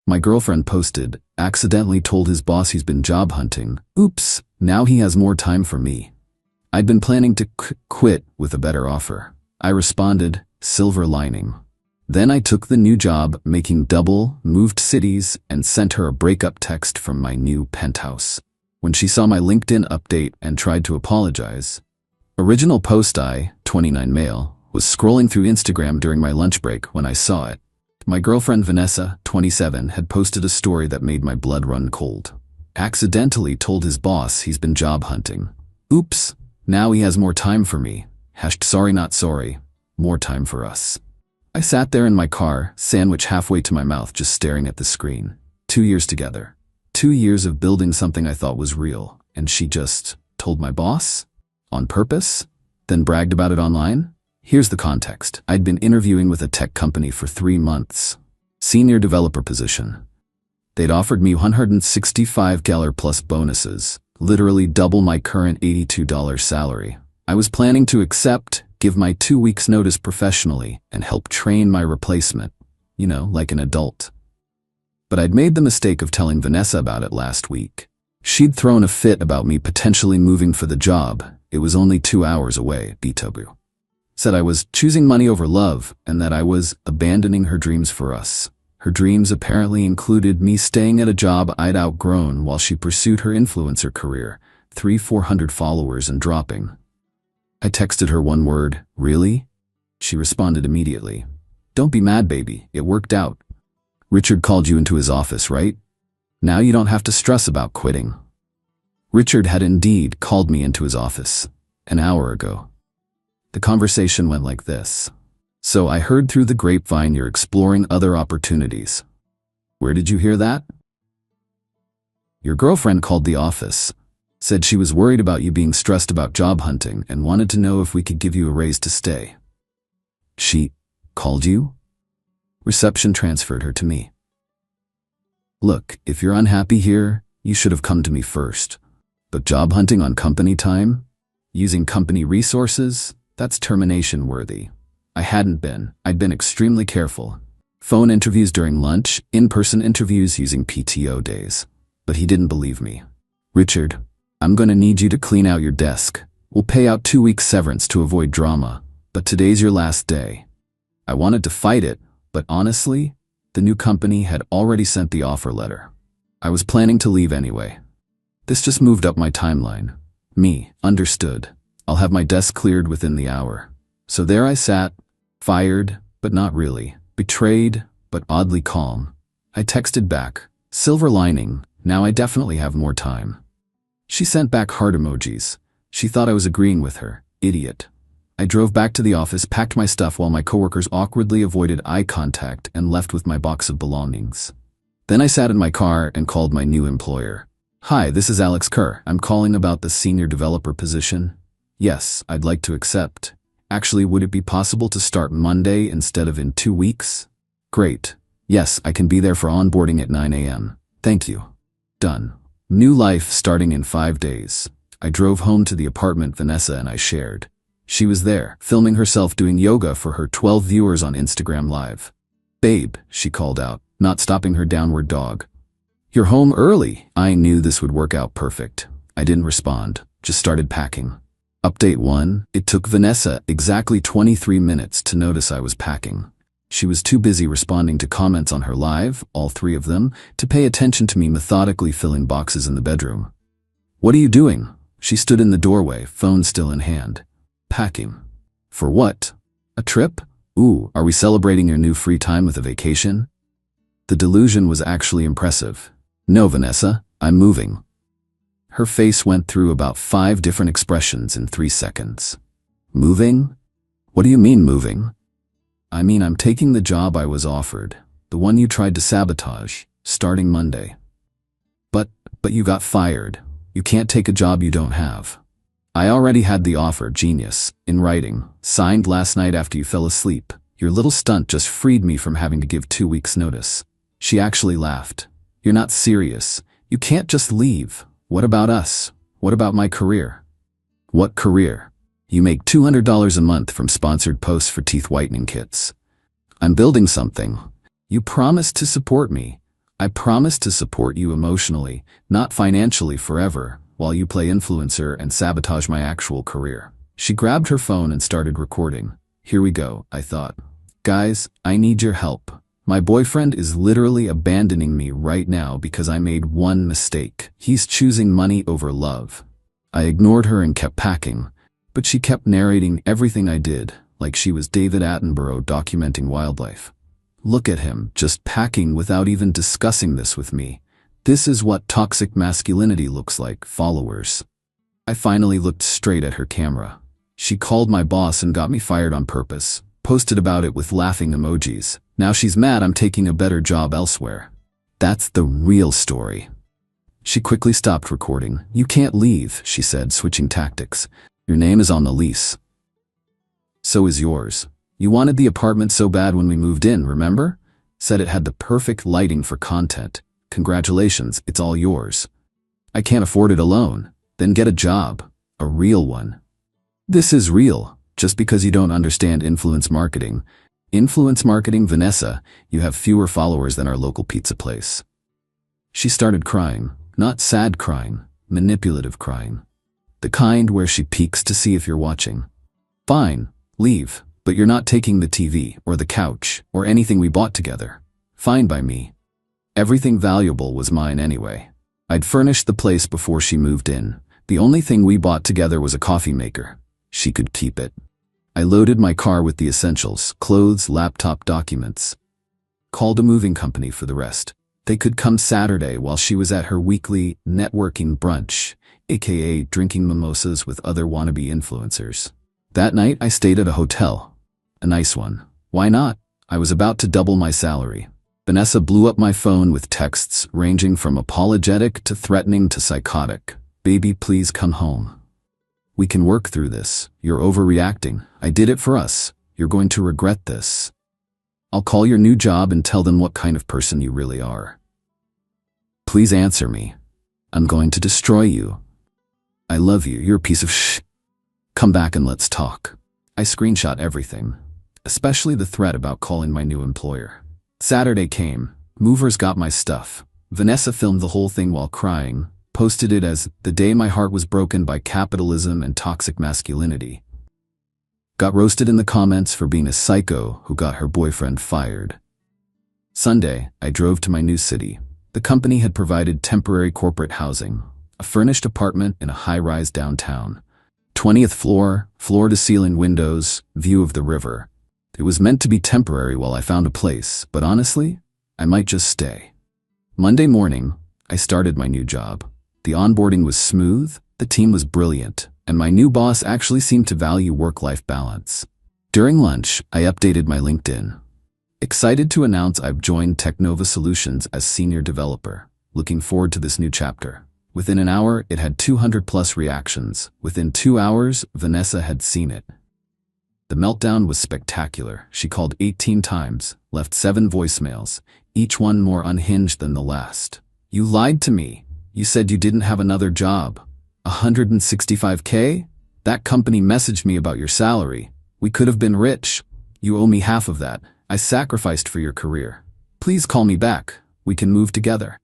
My girlfriend posted, accidentally told his boss he's been job hunting. Oops, now he has more time for me. I'd been planning to quit with a better offer. I responded, silver lining. Then I took the new job, making double, moved cities, and sent her a breakup text from my new penthouse. When she saw my LinkedIn update and tried to apologize. Original post I, 29 male, was scrolling through Instagram during my lunch break when I saw it. My girlfriend Vanessa, 27, had posted a story that made my blood run cold. Accidentally told his boss he's been job hunting. Oops, now he has more time for me. Sorry not sorry, more time for us. I sat there in my car, sandwich halfway to my mouth, just staring at the screen. 2 years together. 2 years of building something I thought was real, and she just told my boss? On purpose? Then bragged about it online? Here's the context. I'd been interviewing with a tech company for 3 months. Senior developer position. They'd offered me $165 plus bonuses, literally double my current $82 salary. I was planning to accept, give my 2 weeks notice professionally, and help train my replacement. You know, like an adult. But I'd made the mistake of telling Vanessa about it last week. She'd thrown a fit about me potentially moving for the job. It was only 2 hours away, Bitobu. Said I was choosing money over love, and that I was abandoning her dreams for us. Her dreams apparently included me staying at a job I'd outgrown while she pursued her influencer career, 300-400 followers and dropping. I texted her one word, really? She responded immediately. Don't be mad, baby, it worked out. Richard called you into his office, right? Now you don't have to stress about quitting. Richard had indeed called me into his office, an hour ago. The conversation went like this. So I heard through the grapevine you're exploring other opportunities. Where did you hear that? Your girlfriend called the office. Said she was worried about you being stressed about job hunting and wanted to know if we could give you a raise to stay. She called you? Reception transferred her to me. Look, if you're unhappy here, you should have come to me first. But job hunting on company time? Using company resources? That's termination worthy. I hadn't been. I'd been extremely careful. Phone interviews during lunch, in-person interviews using PTO days. But he didn't believe me. Richard, I'm gonna need you to clean out your desk. We'll pay out 2 weeks severance to avoid drama, but today's your last day. I wanted to fight it, but honestly, the new company had already sent the offer letter. I was planning to leave anyway. This just moved up my timeline. Me, understood. I'll have my desk cleared within the hour. So there I sat, fired, but not really, betrayed, but oddly calm. I texted back, silver lining, now I definitely have more time. She sent back heart emojis. She thought I was agreeing with her, idiot. I drove back to the office, packed my stuff while my coworkers awkwardly avoided eye contact and left with my box of belongings. Then I sat in my car and called my new employer. Hi, this is Alex Kerr. I'm calling about the senior developer position. Yes, I'd like to accept. Actually, would it be possible to start Monday instead of in 2 weeks? Great. Yes, I can be there for onboarding at 9 a.m. Thank you. Done. New life starting in 5 days. I drove home to the apartment Vanessa and I shared. She was there, filming herself doing yoga for her 12 viewers on Instagram Live. Babe, she called out, not stopping her downward dog. You're home early. I knew this would work out perfect. I didn't respond, just started packing. Update 1, it took Vanessa exactly 23 minutes to notice I was packing. She was too busy responding to comments on her live, all 3 of them, to pay attention to me methodically filling boxes in the bedroom. What are you doing? She stood in the doorway, phone still in hand. Packing. For what? A trip? Ooh, are we celebrating your new free time with a vacation? The delusion was actually impressive. No, Vanessa, I'm moving. Her face went through about 5 different expressions in 3 seconds. Moving? What do you mean moving? I mean I'm taking the job I was offered, the one you tried to sabotage, starting Monday. But you got fired. You can't take a job you don't have. I already had the offer, genius, in writing, signed last night after you fell asleep. Your little stunt just freed me from having to give 2 weeks notice. She actually laughed. You're not serious. You can't just leave. What about us? What about my career? What career? You make $200 a month from sponsored posts for teeth whitening kits. I'm building something. You promised to support me. I promise to support you emotionally, not financially forever, while you play influencer and sabotage my actual career. She grabbed her phone and started recording. Here we go, I thought. Guys, I need your help. My boyfriend is literally abandoning me right now because I made one mistake. He's choosing money over love. I ignored her and kept packing, but she kept narrating everything I did, like she was David Attenborough documenting wildlife. Look at him, just packing without even discussing this with me. This is what toxic masculinity looks like, followers. I finally looked straight at her camera. She called my boss and got me fired on purpose, posted about it with laughing emojis. Now she's mad I'm taking a better job elsewhere. That's the real story. She quickly stopped recording. You can't leave, she said, switching tactics. Your name is on the lease. So is yours. You wanted the apartment so bad when we moved in, remember? Said it had the perfect lighting for content. Congratulations, it's all yours. I can't afford it alone. Then get a job. A real one. This is real. Just because you don't understand influence marketing. Influence marketing, Vanessa, you have fewer followers than our local pizza place. She started crying. Not sad crying, manipulative crying. The kind where she peeks to see if you're watching. Fine, leave, but you're not taking the TV or the couch or anything we bought together. Fine by me. Everything valuable was mine anyway. I'd furnished the place before she moved in. The only thing we bought together was a coffee maker. She could keep it. I loaded my car with the essentials, clothes, laptop, documents. Called a moving company for the rest. They could come Saturday while she was at her weekly networking brunch, aka drinking mimosas with other wannabe influencers. That night I stayed at a hotel. A nice one. Why not? I was about to double my salary. Vanessa blew up my phone with texts ranging from apologetic to threatening to psychotic. Baby, please come home. We can work through this. You're overreacting. I did it for us. You're going to regret this. I'll call your new job and tell them what kind of person you really are. Please answer me. I'm going to destroy you. I love you. You're a piece of shh. Come back and let's talk. I screenshot everything, especially the threat about calling my new employer. Saturday came. Movers got my stuff. Vanessa filmed the whole thing while crying, posted it as the day my heart was broken by capitalism and toxic masculinity. Got roasted in the comments for being a psycho who got her boyfriend fired. Sunday, I drove to my new city. The company had provided temporary corporate housing, a furnished apartment in a high-rise downtown. 20th floor, floor-to-ceiling windows, view of the river. It was meant to be temporary while I found a place, but honestly, I might just stay. Monday morning, I started my new job. The onboarding was smooth, the team was brilliant, and my new boss actually seemed to value work-life balance. During lunch, I updated my LinkedIn. Excited to announce I've joined Technova Solutions as senior developer. Looking forward to this new chapter. Within an hour, it had 200+ reactions. Within 2 hours, Vanessa had seen it. The meltdown was spectacular. She called 18 times, left 7 voicemails, each one more unhinged than the last. You lied to me. You said you didn't have another job. $165K? That company messaged me about your salary. We could have been rich. You owe me half of that. I sacrificed for your career. Please call me back. We can move together.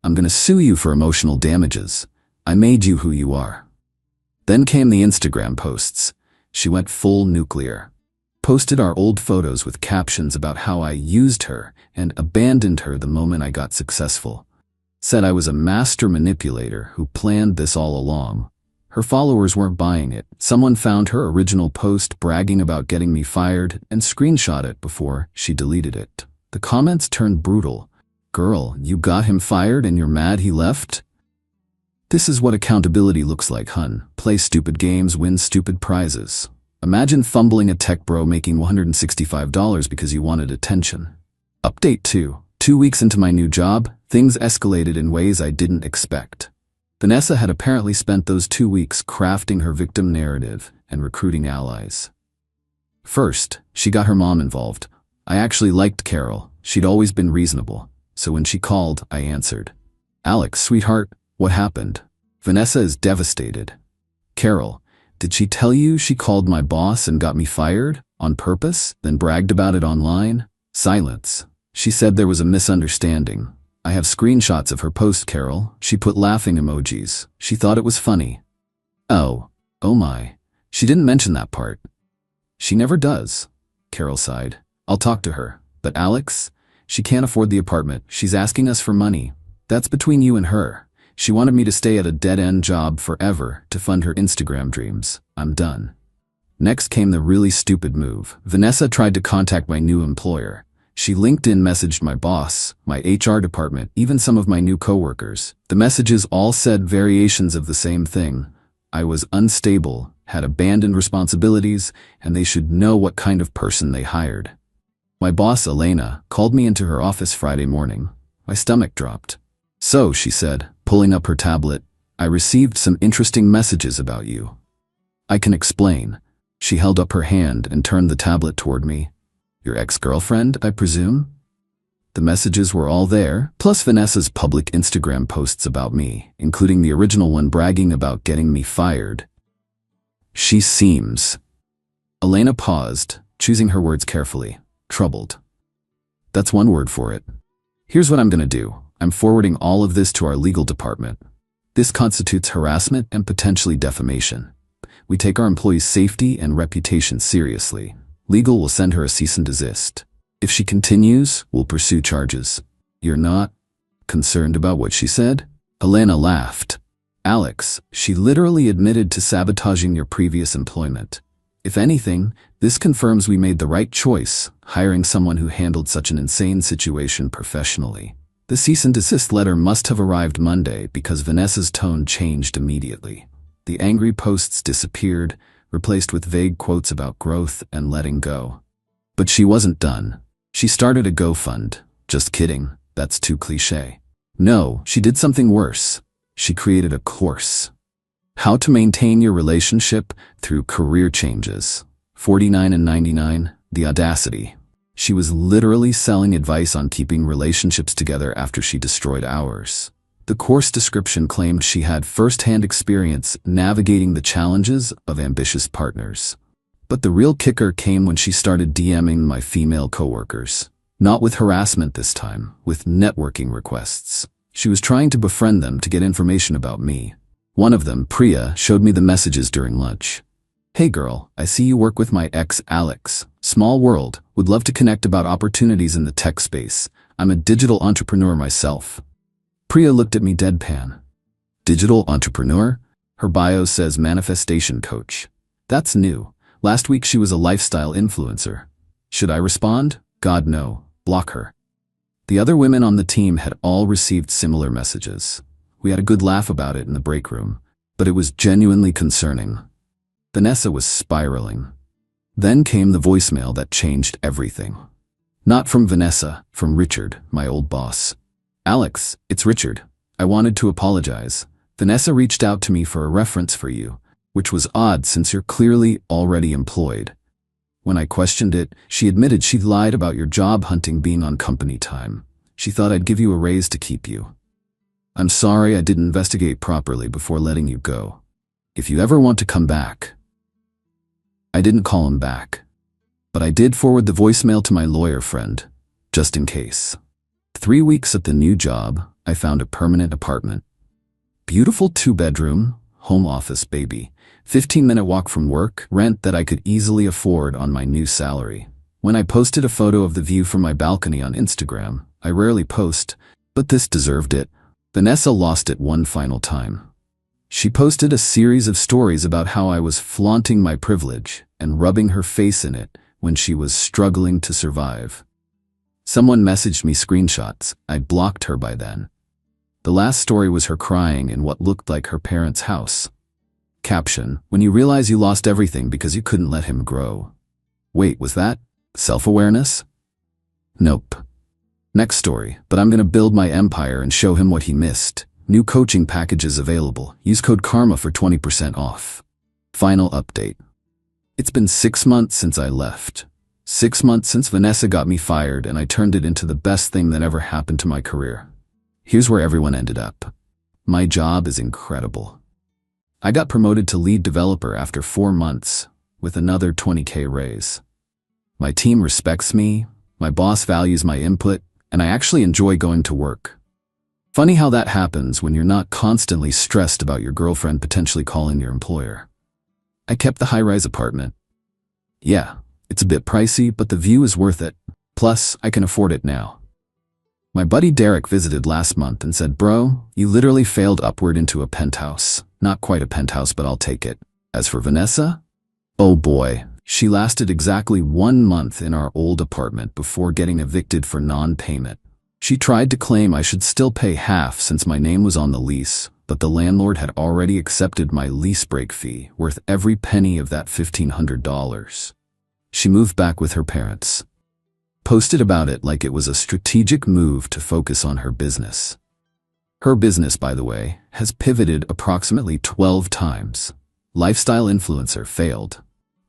I'm gonna sue you for emotional damages. I made you who you are. Then came the Instagram posts. She went full nuclear. Posted our old photos with captions about how I used her and abandoned her the moment I got successful. Said I was a master manipulator who planned this all along. Her followers weren't buying it. Someone found her original post bragging about getting me fired and screenshot it before she deleted it. The comments turned brutal. Girl, you got him fired and you're mad he left? This is what accountability looks like, hun. Play stupid games, win stupid prizes. Imagine fumbling a tech bro making $165 because you wanted attention. Update 2. 2 weeks into my new job, things escalated in ways I didn't expect. Vanessa had apparently spent those 2 weeks crafting her victim narrative and recruiting allies. First, she got her mom involved. I actually liked Carol. She'd always been reasonable. So when she called, I answered. Alex, sweetheart, what happened? Vanessa is devastated. Carol, did she tell you she called my boss and got me fired? On purpose? Then bragged about it online? Silence. She said there was a misunderstanding. I have screenshots of her post, Carol. She put laughing emojis. She thought it was funny. Oh my. She didn't mention that part. She never does. Carol sighed. I'll talk to her. But Alex? She can't afford the apartment. She's asking us for money. That's between you and her. She wanted me to stay at a dead-end job forever to fund her Instagram dreams. I'm done. Next came the really stupid move. Vanessa tried to contact my new employer. She LinkedIn messaged my boss, my HR department, even some of my new coworkers. The messages all said variations of the same thing. I was unstable, had abandoned responsibilities, and they should know what kind of person they hired. My boss, Elena, called me into her office Friday morning. My stomach dropped. So, she said, pulling up her tablet, I received some interesting messages about you. I can explain. She held up her hand and turned the tablet toward me. Your ex-girlfriend, I presume? The messages were all there, plus Vanessa's public Instagram posts about me, including the original one bragging about getting me fired. She seems... Elena paused, choosing her words carefully. Troubled. That's one word for it. Here's what I'm gonna do. I'm forwarding all of this to our legal department. This constitutes harassment and potentially defamation. We take our employees' safety and reputation seriously. Legal will send her a cease and desist. If she continues, we'll pursue charges. You're not concerned about what she said? Elena laughed. Alex, she literally admitted to sabotaging your previous employment. If anything, this confirms we made the right choice, hiring someone who handled such an insane situation professionally. The cease and desist letter must have arrived Monday because Vanessa's tone changed immediately. The angry posts disappeared, replaced with vague quotes about growth and letting go. But she wasn't done. She started a GoFund. Just kidding, that's too cliché. No, she did something worse. She created a course. How to maintain your relationship through career changes. $49.99, the audacity. She was literally selling advice on keeping relationships together after she destroyed ours. The course description claimed she had first-hand experience navigating the challenges of ambitious partners. But the real kicker came when she started DMing my female coworkers. Not with harassment this time, with networking requests. She was trying to befriend them to get information about me. One of them, Priya, showed me the messages during lunch. Hey girl, I see you work with my ex Alex. Small world, would love to connect about opportunities in the tech space. I'm a digital entrepreneur myself. Priya looked at me deadpan. Digital entrepreneur? Her bio says manifestation coach. That's new. Last week she was a lifestyle influencer. Should I respond? God no. Block her. The other women on the team had all received similar messages. We had a good laugh about it in the break room, but it was genuinely concerning. Vanessa was spiraling. Then came the voicemail that changed everything. Not from Vanessa, from Richard, my old boss. Alex, it's Richard. I wanted to apologize. Vanessa reached out to me for a reference for you, which was odd since you're clearly already employed. When I questioned it, she admitted she'd lied about your job hunting being on company time. She thought I'd give you a raise to keep you. I'm sorry I didn't investigate properly before letting you go. If you ever want to come back. I didn't call him back, but I did forward the voicemail to my lawyer friend, just in case. 3 weeks at the new job, I found a permanent apartment. Beautiful 2-bedroom, home office baby, 15-minute walk from work, rent that I could easily afford on my new salary. When I posted a photo of the view from my balcony on Instagram, I rarely post, but this deserved it. Vanessa lost it one final time. She posted a series of stories about how I was flaunting my privilege and rubbing her face in it when she was struggling to survive. Someone messaged me screenshots. I blocked her by then. The last story was her crying in what looked like her parents' house. Caption, when you realize you lost everything because you couldn't let him grow. Wait, was that self-awareness? Nope. Next story, but I'm gonna build my empire and show him what he missed. New coaching packages available. Use code KARMA for 20% off. Final update. It's been 6 months since I left. 6 months since Vanessa got me fired and I turned it into the best thing that ever happened to my career. Here's where everyone ended up. My job is incredible. I got promoted to lead developer after 4 months, with another $20K raise. My team respects me, my boss values my input, and I actually enjoy going to work. Funny how that happens when you're not constantly stressed about your girlfriend potentially calling your employer. I kept the high-rise apartment. Yeah, it's a bit pricey, but the view is worth it. Plus, I can afford it now. My buddy Derek visited last month and said, "Bro, you literally failed upward into a penthouse." Not quite a penthouse, but I'll take it. As for Vanessa? Oh boy, she lasted exactly 1 month in our old apartment before getting evicted for non-payment. She tried to claim I should still pay half since my name was on the lease, but the landlord had already accepted my lease break fee, worth every penny of that $1,500. She moved back with her parents. Posted about it like it was a strategic move to focus on her business. Her business, by the way, has pivoted approximately 12 times. Lifestyle influencer failed.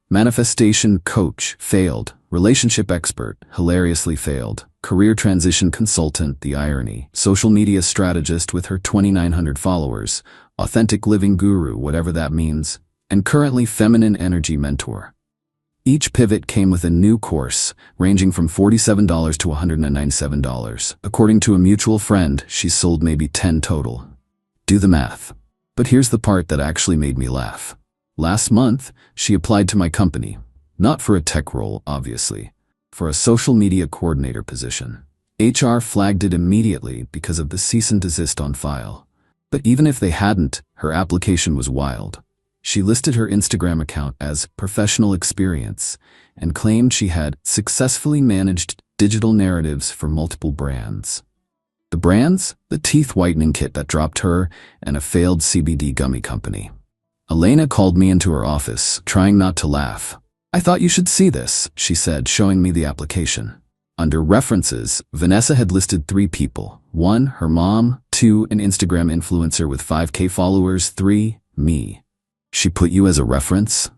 Manifestation coach failed. Relationship expert hilariously failed. Career transition consultant, the irony. Social media strategist with her 2,900 followers. Authentic living guru, whatever that means. And currently feminine energy mentor. Each pivot came with a new course, ranging from $47 to $197. According to a mutual friend, she's sold maybe 10 total. Do the math. But here's the part that actually made me laugh. Last month, she applied to my company. Not for a tech role, obviously. For a social media coordinator position. HR flagged it immediately because of the cease and desist on file. But even if they hadn't, her application was wild. She listed her Instagram account as professional experience and claimed she had successfully managed digital narratives for multiple brands. The brands? The teeth whitening kit that dropped her and a failed CBD gummy company. Elena called me into her office, trying not to laugh. "I thought you should see this," she said, showing me the application. Under references, Vanessa had listed 3 people. 1, her mom. 2, an Instagram influencer with 5K followers. 3, me. "She put you as a reference?"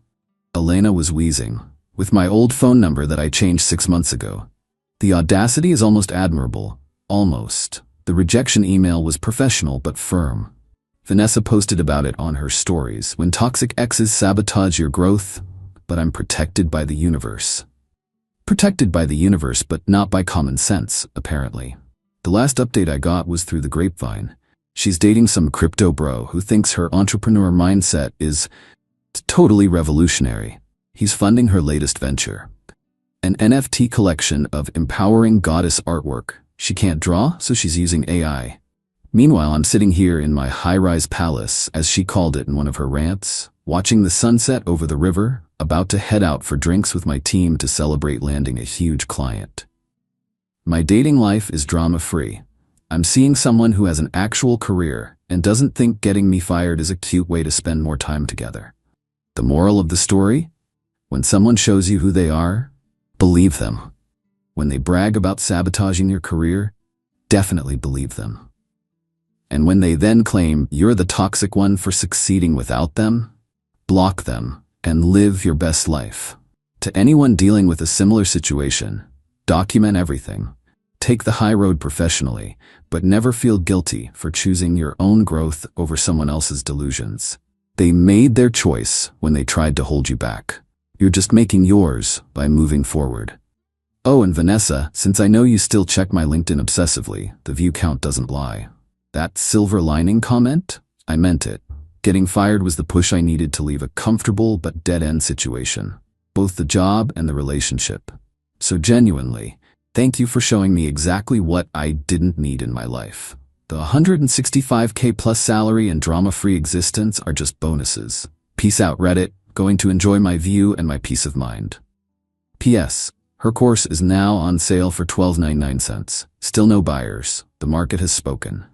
Elena was wheezing. "With my old phone number that I changed 6 months ago." The audacity is almost admirable. Almost. The rejection email was professional but firm. Vanessa posted about it on her stories. "When toxic exes sabotage your growth, but I'm protected by the universe." Protected by the universe, but not by common sense, apparently. The last update I got was through the grapevine. She's dating some crypto bro who thinks her entrepreneur mindset is totally revolutionary. He's funding her latest venture. An NFT collection of empowering goddess artwork. She can't draw, so she's using AI. Meanwhile, I'm sitting here in my high-rise palace, as she called it in one of her rants, watching the sunset over the river, about to head out for drinks with my team to celebrate landing a huge client. My dating life is drama-free. I'm seeing someone who has an actual career and doesn't think getting me fired is a cute way to spend more time together. The moral of the story? When someone shows you who they are, believe them. When they brag about sabotaging your career, definitely believe them. And when they then claim you're the toxic one for succeeding without them, block them and live your best life. To anyone dealing with a similar situation, document everything. Take the high road professionally, but never feel guilty for choosing your own growth over someone else's delusions. They made their choice when they tried to hold you back. You're just making yours by moving forward. Oh, and Vanessa, since I know you still check my LinkedIn obsessively, the view count doesn't lie. That silver lining comment? I meant it. Getting fired was the push I needed to leave a comfortable but dead-end situation. Both the job and the relationship. So genuinely, thank you for showing me exactly what I didn't need in my life. The 165K plus salary and drama-free existence are just bonuses. Peace out, Reddit. Going to enjoy my view and my peace of mind. P.S. Her course is now on sale for $12.99. Still no buyers. The market has spoken.